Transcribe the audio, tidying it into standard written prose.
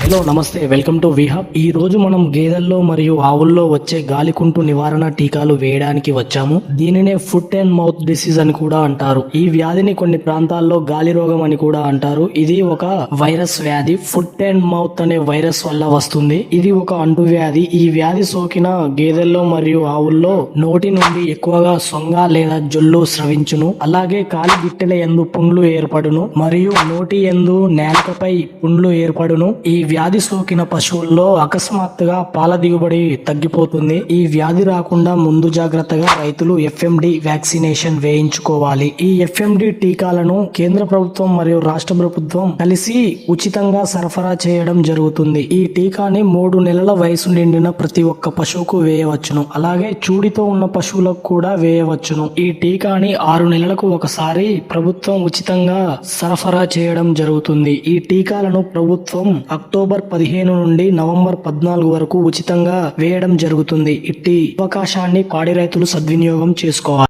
Hello నమస్తే, welcome to విహబ్. ఈ రోజు మనం గేదెల్లో మరియు ఆవుల్లో వచ్చే గాలికుంటు నివారణ టీకాలు వేయడానికి వచ్చాము. దీనినే ఫుట్ అండ్ మౌత్ డిసీజ్ అని కూడా అంటారు. ఈ వ్యాధిని కొన్ని ప్రాంతాల్లో గాలి రోగం అని కూడా అంటారు. ఇది ఒక వైరస్ వ్యాధి. ఫుట్ అండ్ మౌత్ అనే వైరస్ వల్ల వస్తుంది. ఇది ఒక అంటువ్యాధి. ఈ వ్యాధి సోకిన గేదెల్లో మరియు ఆవుల్లో నోటి నుండి ఎక్కువగా సొంగ లేదా జొల్లు స్రవించును. అలాగే కాలి గిట్టెల యందు పుండ్లు ఏర్పడును మరియు నోటి యందు నేలపై పుండ్లు ఏర్పడును. ఈ వ్యాధి సోకిన పశువుల్లో అకస్మాత్తుగా పాల దిగుబడి తగ్గిపోతుంది. ఈ వ్యాధి రాకుండా ముందు జాగ్రత్తగా రైతులు ఎఫ్ఎండి వ్యాక్సినేషన్ వేయించుకోవాలి. ఈ ఎఫ్ఎండి టీకాలను కేంద్ర ప్రభుత్వం మరియు రాష్ట్ర ప్రభుత్వం కలిసి ఉచితంగా సరఫరా చేయడం జరుగుతుంది. ఈ టీకాని 3 నెలల వయసు నిండిన ప్రతి ఒక్క పశువుకు వేయవచ్చును. అలాగే చూడితో ఉన్న పశువులకు కూడా వేయవచ్చును. ఈ టీకాని 6 నెలలకు ఒకసారి ప్రభుత్వం ఉచితంగా సరఫరా చేయడం జరుగుతుంది. ఈ టీకాలను ప్రభుత్వం అక్టోబర్ 15 నుండి నవంబర్ 14 వరకు ఉచితంగా వేయడం జరుగుతుంది. ఇట్టి అవకాశాన్ని పాడి రైతులు సద్వినియోగం చేసుకోవాలి.